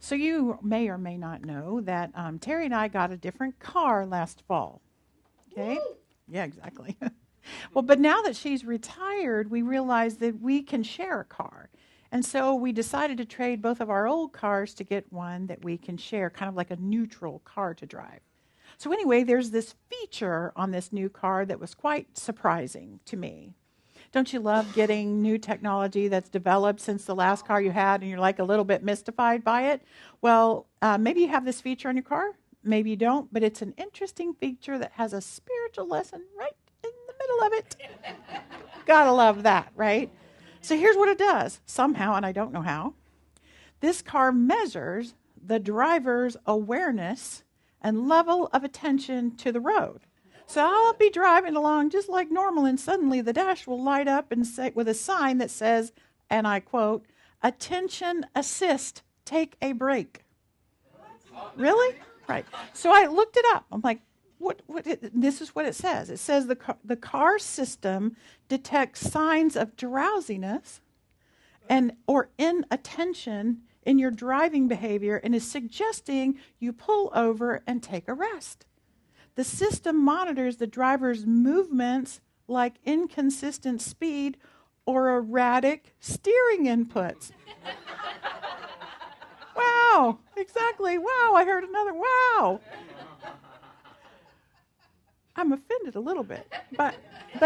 So you may or may not know that Terry and I got a different car last fall. Okay? Woo! Yeah, exactly. Well, but now that she's retired, we realized that we can share a car. And so we decided to trade both of our old cars to get one that we can share, kind of like a neutral car to drive. So anyway, there's this feature on this new car that was quite surprising to me. Don't you love getting new technology that's developed since the last car you had and you're like a little bit mystified by it? Well, maybe you have this feature on your car, maybe you don't, but it's an interesting feature that has a spiritual lesson right in the middle of it. Gotta love that, right? So here's what it does. Somehow, and I don't know how, this car measures the driver's awareness and level of attention to the road. So I'll be driving along just like normal, and suddenly the dash will light up and say, with a sign that says, and I quote, "Attention assist, take a break." Really? Right. So I looked it up. I'm like, this is what it says. It says the car system detects signs of drowsiness or inattention in your driving behavior and is suggesting you pull over and take a rest. The system monitors the driver's movements like inconsistent speed or erratic steering inputs. Wow, exactly. Wow, I heard another wow. I'm offended a little bit, but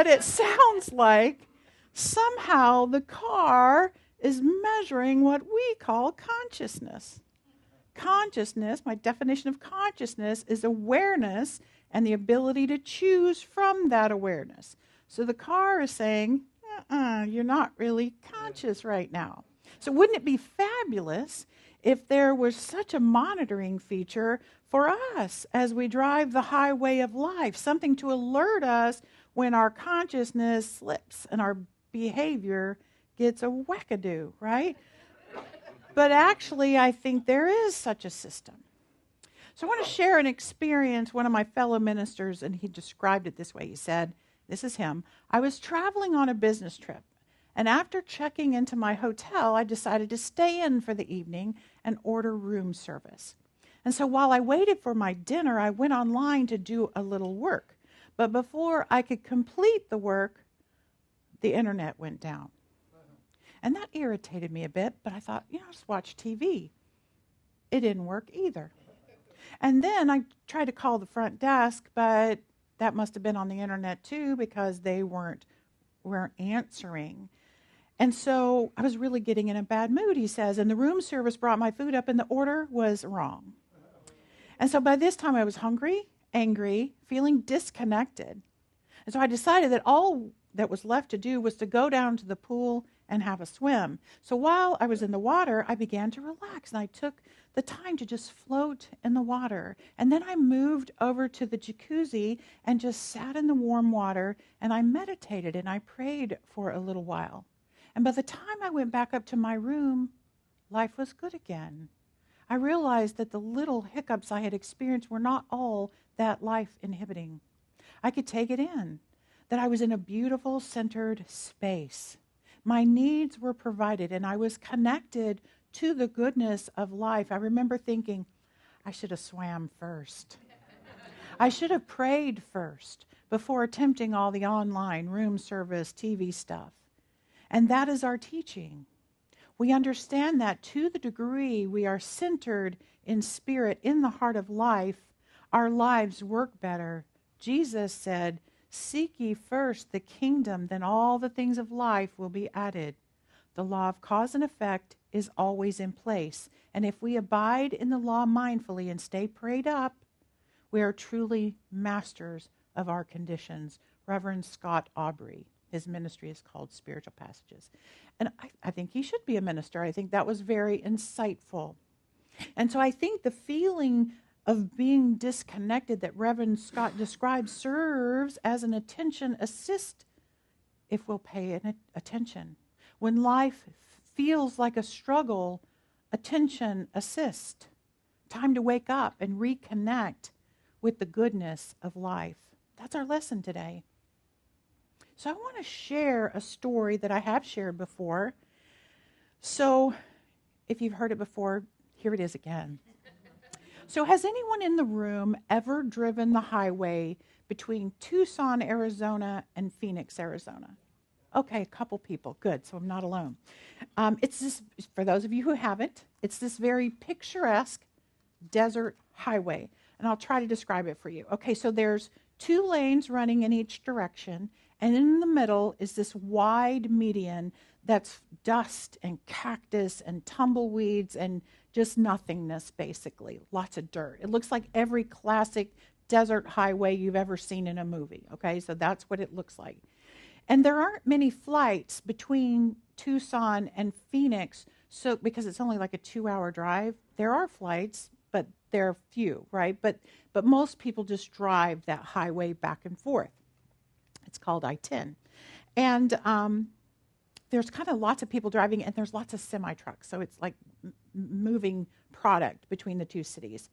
it sounds like somehow the car is measuring what we call consciousness. Consciousness, my definition of consciousness, is awareness and the ability to choose from that awareness. So the car is saying, you're not really conscious right now. So wouldn't it be fabulous if there was such a monitoring feature for us as we drive the highway of life, something to alert us when our consciousness slips and our behavior gets a wackadoo, right? But actually, I think there is such a system. So I want to share an experience, one of my fellow ministers, and he described it this way. He said, this is him, "I was traveling on a business trip, and after checking into my hotel, I decided to stay in for the evening and order room service. And so while I waited for my dinner, I went online to do a little work. But before I could complete the work, the internet went down. And that irritated me a bit, but I thought, just watch TV. It didn't work either. And then I tried to call the front desk, but that must have been on the internet too because they weren't answering. And so I was really getting in a bad mood," he says, "and the room service brought my food up and the order was wrong. And so by this time I was hungry, angry, feeling disconnected. And so I decided that all that was left to do was to go down to the pool and have a swim. So while I was in the water, I began to relax, and I took the time to just float in the water. And then I moved over to the jacuzzi and just sat in the warm water, and I meditated and I prayed for a little while. And by the time I went back up to my room, life was good again. I realized that the little hiccups I had experienced were not all that life inhibiting. I could take it in, that I was in a beautiful, centered space. My needs were provided, and I was connected to the goodness of life. I remember thinking, I should have swam first. I should have prayed first before attempting all the online room service, TV stuff. And that is our teaching. We understand that to the degree we are centered in spirit, in the heart of life, our lives work better. Jesus said, "Seek ye first the kingdom, then all the things of life will be added." The law of cause and effect is always in place. And if we abide in the law mindfully and stay prayed up, we are truly masters of our conditions. Reverend Scott Aubrey, his ministry is called Spiritual Passages. And I think he should be a minister. I think that was very insightful. And so I think the feeling of being disconnected that Reverend Scott describes serves as an attention assist if we'll pay attention. When life feels like a struggle, attention assist. Time to wake up and reconnect with the goodness of life. That's our lesson today. So I want to share a story that I have shared before. So if you've heard it before, Here it is again. So has anyone in the room ever driven the highway between Tucson, Arizona and Phoenix, Arizona? Okay, a couple people. Good, so I'm not alone. It's this, for those of you who haven't, it's this very picturesque desert highway. And I'll try to describe it for you. Okay, so there's 2 lanes running in each direction, and in the middle is this wide median that's dust and cactus and tumbleweeds and just nothingness, basically. Lots of dirt. It looks like every classic desert highway you've ever seen in a movie. Okay, so that's what it looks like. And there aren't many flights between Tucson and Phoenix, so because it's only like a 2-hour drive. There are flights, but they're few, right? But most people just drive that highway back and forth. It's called I-10. And there's kind of lots of people driving, and there's lots of semi-trucks. So it's like moving product between the 2 cities.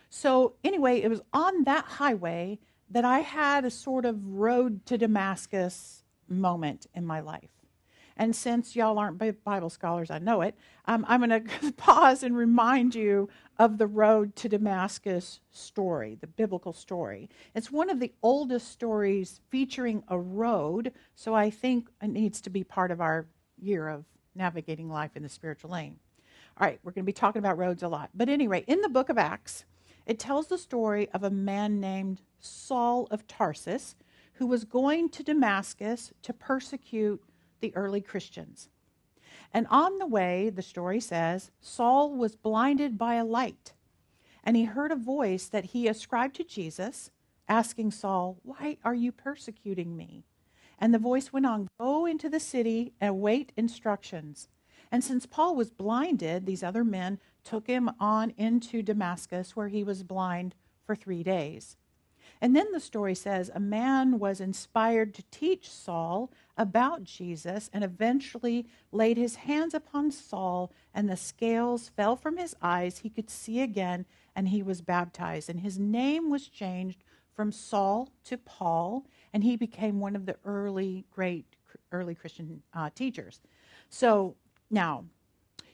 So anyway, it was on that highway that I had a sort of road to Damascus moment in my life. And since y'all aren't Bible scholars, I know it, I'm going to pause and remind you of the road to Damascus story, the biblical story. It's one of the oldest stories featuring a road, so I think it needs to be part of our year of navigating life in the spiritual lane. All right, we're going to be talking about roads a lot. But anyway, in the book of Acts, it tells the story of a man named Saul of Tarsus who was going to Damascus to persecute the early Christians. And on the way, the story says, Saul was blinded by a light, and he heard a voice that he ascribed to Jesus, asking Saul, "Why are you persecuting me?" And the voice went on, "Go into the city and await instructions." And since Paul was blinded, these other men took him on into Damascus, where he was blind for 3 days. And then the story says a man was inspired to teach Saul about Jesus and eventually laid his hands upon Saul, and the scales fell from his eyes. He could see again, and he was baptized. And his name was changed from Saul to Paul, and he became one of the great early Christian teachers. So now,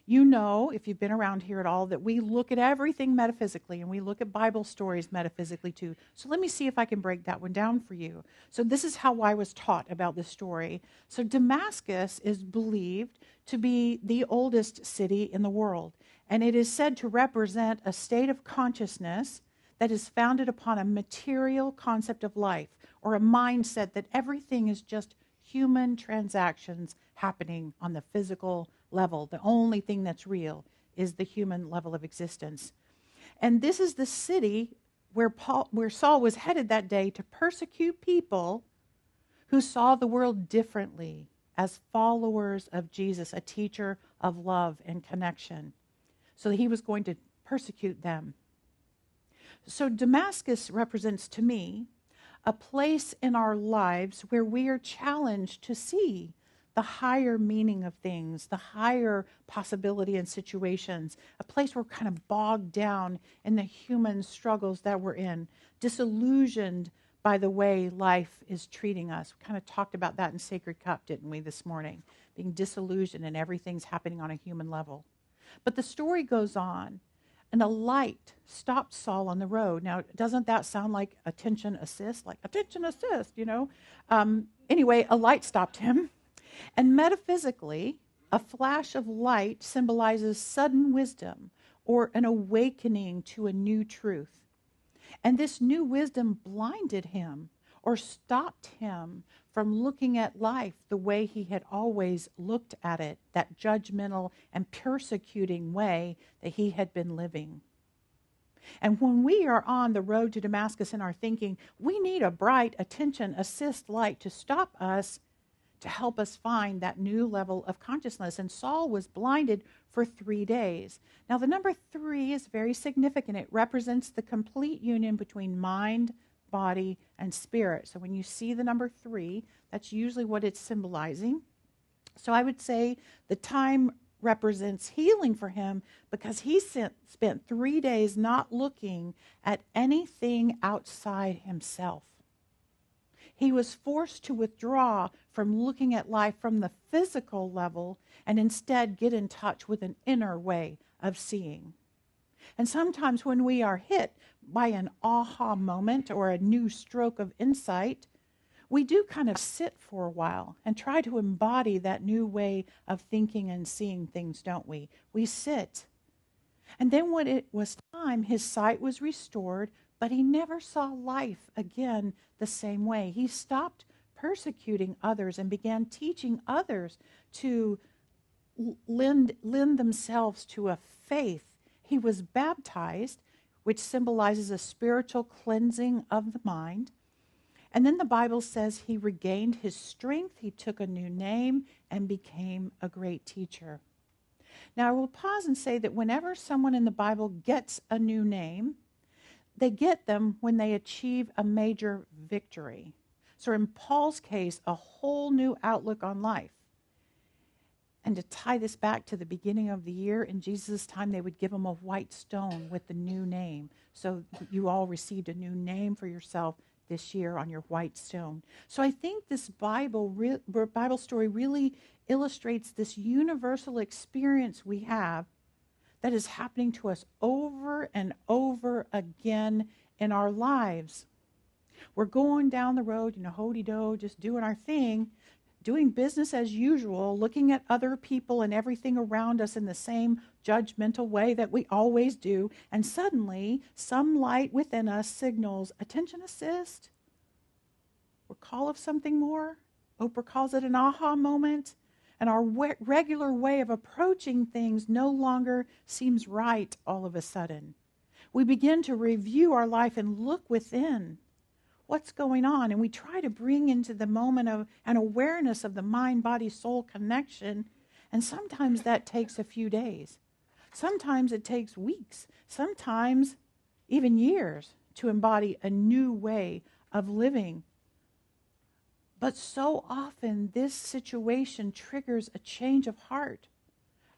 you know, if you've been around here at all, that we look at everything metaphysically, and we look at Bible stories metaphysically too. So let me see if I can break that one down for you. So this is how I was taught about this story. So Damascus is believed to be the oldest city in the world, and it is said to represent a state of consciousness that is founded upon a material concept of life, or a mindset that everything is just human transactions happening on the physical level. The only thing that's real is the human level of existence. And this is the city where Saul was headed that day to persecute people who saw the world differently as followers of Jesus, a teacher of love and connection. So he was going to persecute them. So Damascus represents to me a place in our lives where we are challenged to see the higher meaning of things, the higher possibility in situations, a place where we're kind of bogged down in the human struggles that we're in, disillusioned by the way life is treating us. We kind of talked about that in Sacred Cup, didn't we, this morning? Being disillusioned and everything's happening on a human level. But the story goes on, and a light stopped Saul on the road. Now, doesn't that sound like attention assist? Like, attention assist, you know? Anyway, a light stopped him. And metaphysically, a flash of light symbolizes sudden wisdom or an awakening to a new truth. And this new wisdom blinded him or stopped him from looking at life the way he had always looked at it, that judgmental and persecuting way that he had been living. And when we are on the road to Damascus in our thinking, we need a bright attention assist light to stop us, to help us find that new level of consciousness. And Saul was blinded for 3 days. Now, the number 3 is very significant. It represents the complete union between mind, body, and spirit. So when you see the number 3, that's usually what it's symbolizing. So I would say the time represents healing for him, because he spent 3 days not looking at anything outside himself. He was forced to withdraw from looking at life from the physical level and instead get in touch with an inner way of seeing. And sometimes when we are hit by an aha moment or a new stroke of insight, we do kind of sit for a while and try to embody that new way of thinking and seeing things, don't we? We sit. And then when it was time, his sight was restored, but he never saw life again the same way. He stopped persecuting others and began teaching others to lend themselves to a faith. He was baptized, which symbolizes a spiritual cleansing of the mind. And then the Bible says he regained his strength, he took a new name, and became a great teacher. Now, I will pause and say that whenever someone in the Bible gets a new name, they get them when they achieve a major victory. So in Paul's case, a whole new outlook on life. And to tie this back to the beginning of the year, in Jesus' time, they would give him a white stone with the new name. So you all received a new name for yourself this year on your white stone. So I think this Bible story really illustrates this universal experience we have that is happening to us over and over again in our lives. We're going down the road, ho-de-do, just doing our thing, doing business as usual, looking at other people and everything around us in the same judgmental way that we always do, and suddenly some light within us signals attention assist, or call of something more. Oprah calls it an aha moment, and our regular way of approaching things no longer seems right all of a sudden. We begin to review our life and look within. What's going on? And we try to bring into the moment of an awareness of the mind-body-soul connection. And sometimes that takes a few days. Sometimes it takes weeks. Sometimes even years to embody a new way of living. But so often this situation triggers a change of heart,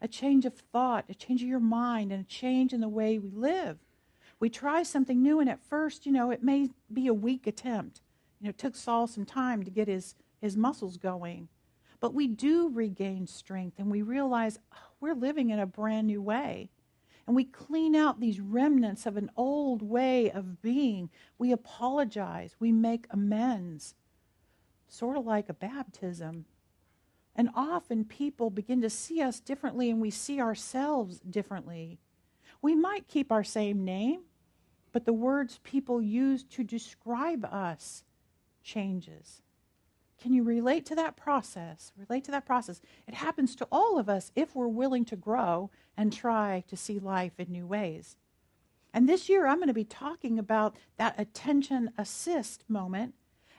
a change of thought, a change of your mind, and a change in the way we live. We try something new, and at first, it may be a weak attempt. It took Saul some time to get his muscles going. But we do regain strength, and we realize we're living in a brand new way. And we clean out these remnants of an old way of being. We apologize. We make amends. Sort of like a baptism. And often people begin to see us differently, and we see ourselves differently. We might keep our same name, but the words people use to describe us changes. Can you relate to that process? Relate to that process. It happens to all of us if we're willing to grow and try to see life in new ways. And this year I'm going to be talking about that attention assist moment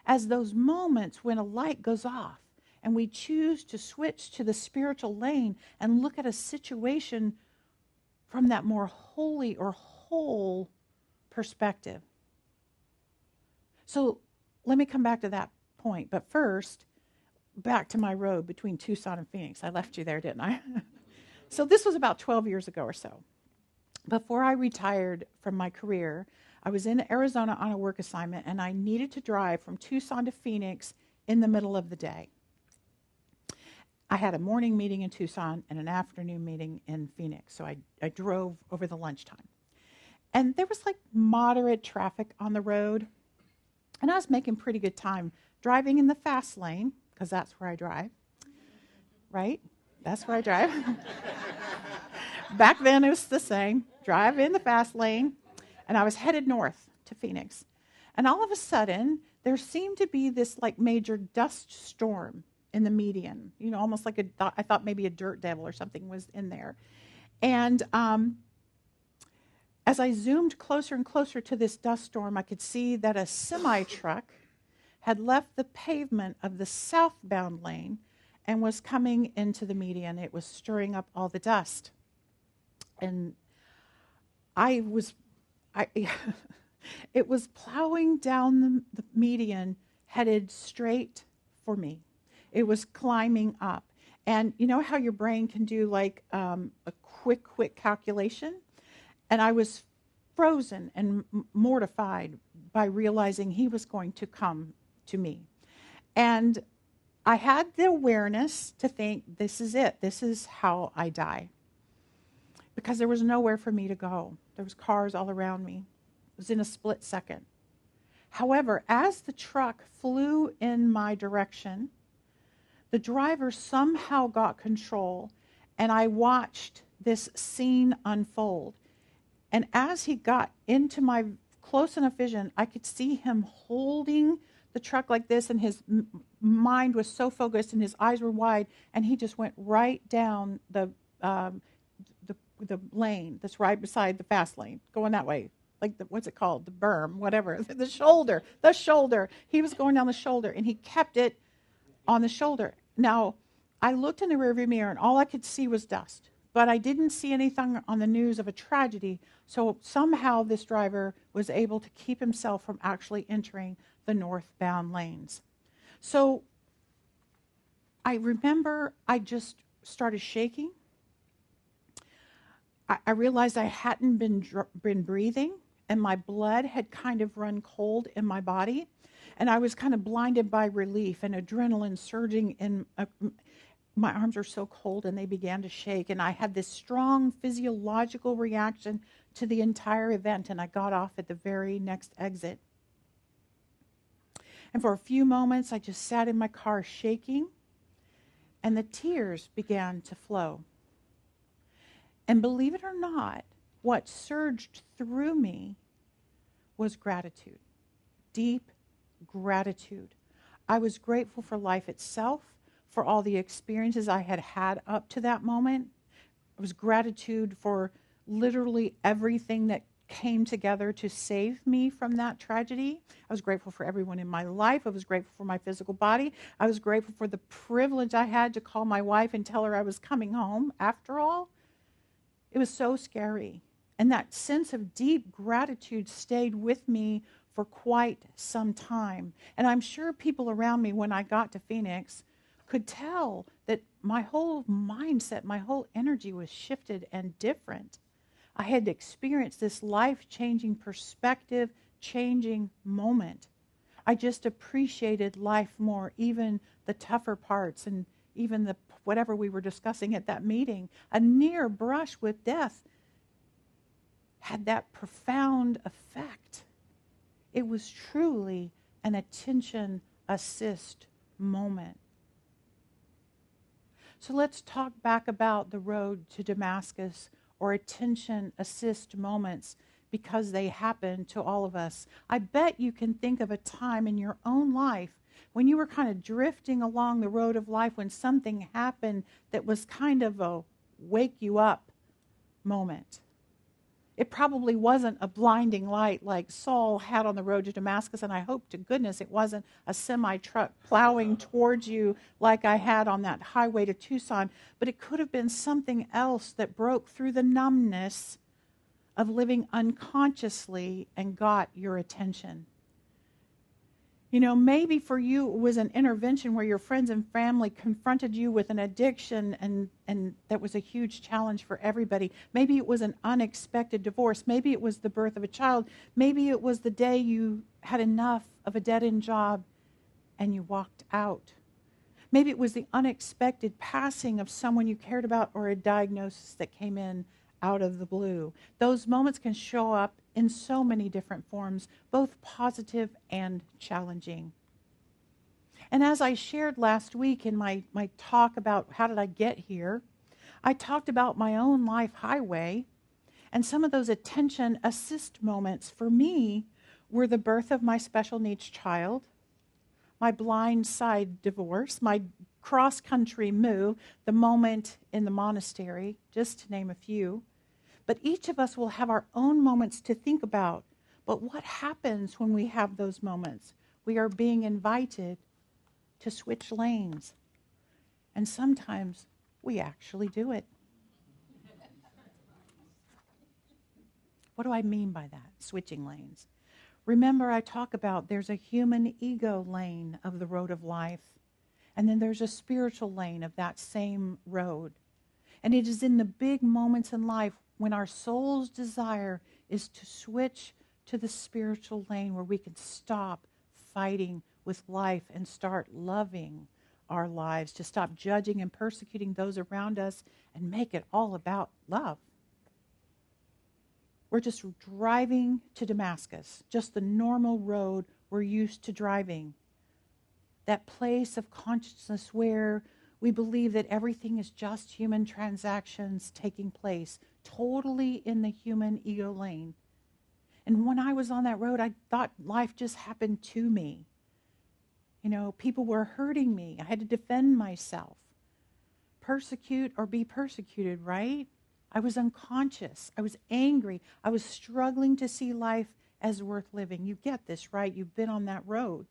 as those moments when a light goes off and we choose to switch to the spiritual lane and look at a situation from that more holy or whole perspective. So let me come back to that point. But first, back to my road between Tucson and Phoenix. I left you there, didn't I? So this was about 12 years ago or so. Before I retired from my career, I was in Arizona on a work assignment, and I needed to drive from Tucson to Phoenix in the middle of the day. I had a morning meeting in Tucson and an afternoon meeting in Phoenix, so I drove over the lunchtime. And there was like moderate traffic on the road, and I was making pretty good time driving in the fast lane, because that's where I drive, right? That's where I drive. Back then it was the same, drive in the fast lane, and I was headed north to Phoenix. And all of a sudden, there seemed to be this like major dust storm in the median, almost like I thought maybe a dirt devil or something was in there. And as I zoomed closer and closer to this dust storm, I could see that a semi-truck had left the pavement of the southbound lane and was coming into the median. It was stirring up all the dust. And it was plowing down the median, headed straight for me. It was climbing up. And you know how your brain can do like a quick calculation? And I was frozen and mortified by realizing he was going to come to me. And I had the awareness to think, this is it. This is how I die. because there was nowhere for me to go. There was cars all around me. It was in a split second. However, as the truck flew in my direction, the driver somehow got control, and I watched this scene unfold. And as he got into my close enough vision, I could see him holding the truck like this, and his mind was so focused, and his eyes were wide, and he just went right down the lane that's right beside the fast lane, going that way. Like, what's it called? The berm, whatever. The shoulder. He was going down the shoulder, and he kept it on the shoulder. Now, I looked in the rearview mirror, and all I could see was dust. But I didn't see anything on the news of a tragedy, so somehow this driver was able to keep himself from actually entering the northbound lanes. So I remember I just started shaking. I realized I hadn't been breathing, and my blood had kind of run cold in my body, and I was kind of blinded by relief and adrenaline surging in. My arms were so cold, and they began to shake, and I had this strong physiological reaction to the entire event, and I got off at the very next exit. And for a few moments, I just sat in my car shaking, and the tears began to flow. And believe it or not, what surged through me was gratitude, deep gratitude. I was grateful for life itself, for all the experiences I had had up to that moment. It was gratitude for literally everything that came together to save me from that tragedy. I was grateful for everyone in my life. I was grateful for my physical body. I was grateful for the privilege I had to call my wife and tell her I was coming home after all. It was so scary. And that sense of deep gratitude stayed with me for quite some time. And I'm sure people around me when I got to Phoenix could tell that my whole mindset, my whole energy was shifted and different. I had experienced this life-changing, perspective-changing moment. I just appreciated life more, even the tougher parts and even the whatever we were discussing at that meeting. A near brush with death had that profound effect. It was truly an attention assist moment. So let's talk back about the road to Damascus, or attention assist moments, because they happen to all of us. I bet you can think of a time in your own life when you were kind of drifting along the road of life, when something happened that was kind of a wake you up moment. It probably wasn't a blinding light like Saul had on the road to Damascus, and I hope to goodness it wasn't a semi-truck plowing towards you like I had on that highway to Tucson, but it could have been something else that broke through the numbness of living unconsciously and got your attention. You know, maybe for you it was an intervention where your friends and family confronted you with an addiction, and that was a huge challenge for everybody. Maybe it was an unexpected divorce. Maybe it was the birth of a child. Maybe it was the day you had enough of a dead-end job and you walked out. Maybe it was the unexpected passing of someone you cared about, or a diagnosis that came in out of the blue. Those moments can show up in so many different forms, both positive and challenging. And as I shared last week in my talk about how did I get here, I talked about my own life highway, and some of those attention assist moments for me were the birth of my special needs child, my blind side divorce, my cross-country move, the moment in the monastery, just to name a few. But each of us will have our own moments to think about. But what happens when we have those moments? We are being invited to switch lanes. And sometimes we actually do it. What do I mean by that, switching lanes? Remember, I talk about there's a human ego lane of the road of life, and then there's a spiritual lane of that same road. And it is in the big moments in life when our soul's desire is to switch to the spiritual lane, where we can stop fighting with life and start loving our lives, to stop judging and persecuting those around us and make it all about love. We're just driving to Damascus, just the normal road we're used to driving. That place of consciousness where we believe that everything is just human transactions taking place, totally in the human ego lane. And when I was on that road, I thought life just happened to me. You know, people were hurting me. I had to defend myself. Persecute or be persecuted, right? I was unconscious. I was angry. I was struggling to see life as worth living. You get this, right? You've been on that road.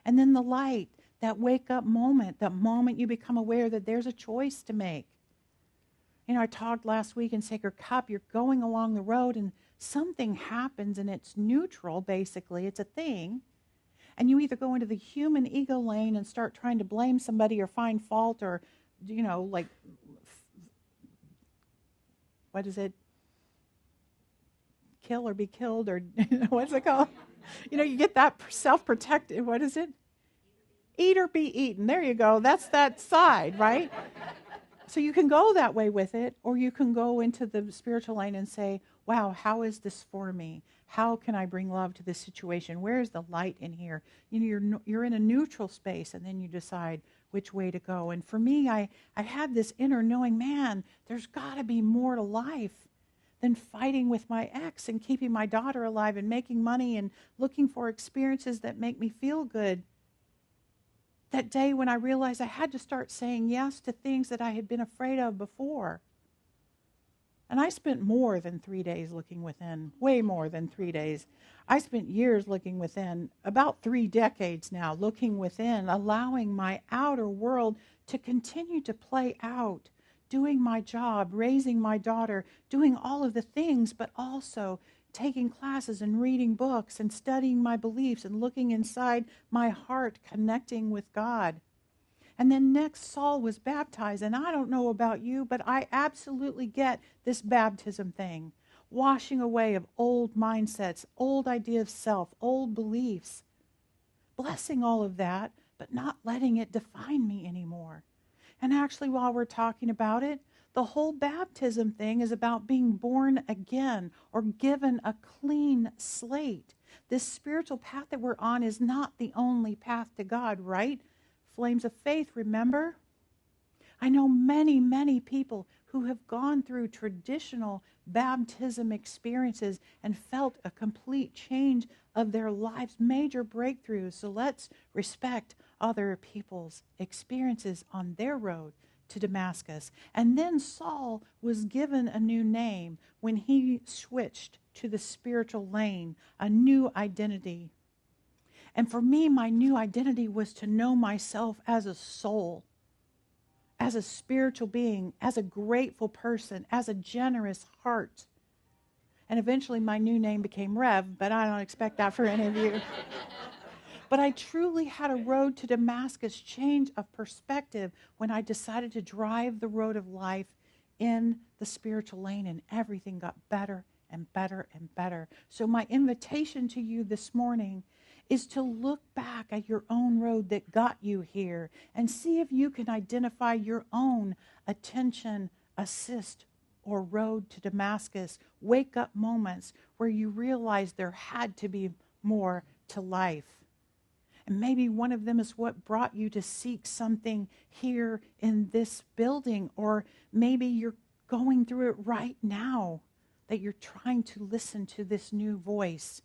And then the light, that wake-up moment, that moment you become aware that there's a choice to make. You know, I talked last week in Sacred Cup, you're going along the road and something happens and it's neutral, basically. It's a thing. And you either go into the human ego lane and start trying to blame somebody or find fault or, you know, like, what is it? Kill or be killed or what's it called? You know, you get that self-protective, what is it? Eat or be eaten. There you go. That's that side, right? So you can go that way with it, or you can go into the spiritual lane and say, wow, how is this for me? How can I bring love to this situation? Where is the light in here? You know, you're in a neutral space, and then you decide which way to go. And for me, I had this inner knowing, man, there's got to be more to life than fighting with my ex and keeping my daughter alive and making money and looking for experiences that make me feel good. That day when I realized I had to start saying yes to things that I had been afraid of before. And I spent more than 3 days looking within, way more than 3 days. I spent years looking within, about 3 decades now, looking within, allowing my outer world to continue to play out, doing my job, raising my daughter, doing all of the things, but also taking classes and reading books and studying my beliefs and looking inside my heart, connecting with God. And then next, Saul was baptized. And I don't know about you, but I absolutely get this baptism thing. Washing away of old mindsets, old idea of self, old beliefs. Blessing all of that, but not letting it define me anymore. And actually, while we're talking about it, the whole baptism thing is about being born again or given a clean slate. This spiritual path that we're on is not the only path to God, right? Flames of faith, remember? I know many, many people who have gone through traditional baptism experiences and felt a complete change of their lives, major breakthroughs. So let's respect other people's experiences on their road to Damascus. And then Saul was given a new name when he switched to the spiritual lane, a new identity. And for me, my new identity was to know myself as a soul, as a spiritual being, as a grateful person, as a generous heart. And eventually my new name became Rev, but I don't expect that for any of you. But I truly had a road to Damascus change of perspective when I decided to drive the road of life in the spiritual lane, and everything got better and better and better. So my invitation to you this morning is to look back at your own road that got you here and see if you can identify your own attention, assist, or road to Damascus, wake up moments where you realize there had to be more to life. And maybe one of them is what brought you to seek something here in this building, or maybe you're going through it right now, that you're trying to listen to this new voice.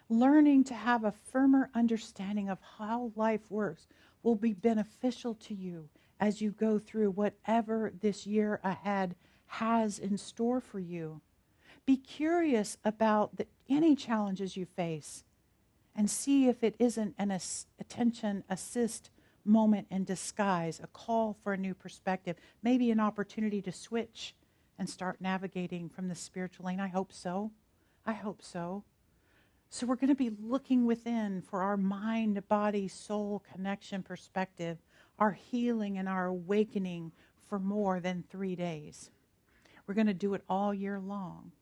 Learning to have a firmer understanding of how life works will be beneficial to you as you go through whatever this year ahead has in store for you. Be curious about any challenges you face and see if it isn't an attention assist moment in disguise, a call for a new perspective, maybe an opportunity to switch and start navigating from the spiritual lane. I hope so. I hope so. So we're going to be looking within for our mind, body, soul connection perspective, our healing and our awakening for more than 3 days. We're going to do it all year long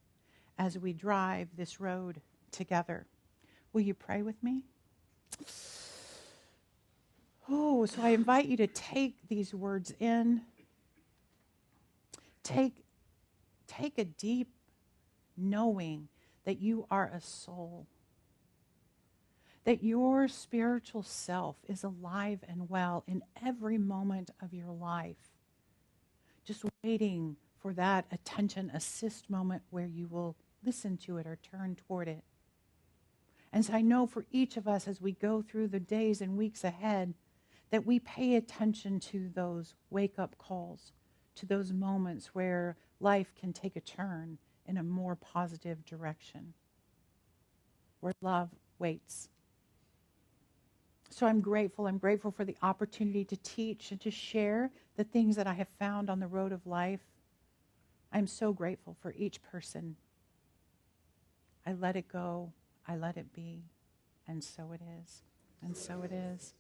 as we drive this road together. Will you pray with me? Oh, so I invite you to take these words in. Take a deep knowing that you are a soul, that your spiritual self is alive and well in every moment of your life, just waiting for that attention assist moment where you will listen to it or turn toward it. And so I know for each of us as we go through the days and weeks ahead, that we pay attention to those wake-up calls, to those moments where life can take a turn in a more positive direction, where love waits. So I'm grateful. I'm grateful for the opportunity to teach and to share the things that I have found on the road of life. I'm so grateful for each person. I let it go. I let it be. And so it is. And so it is.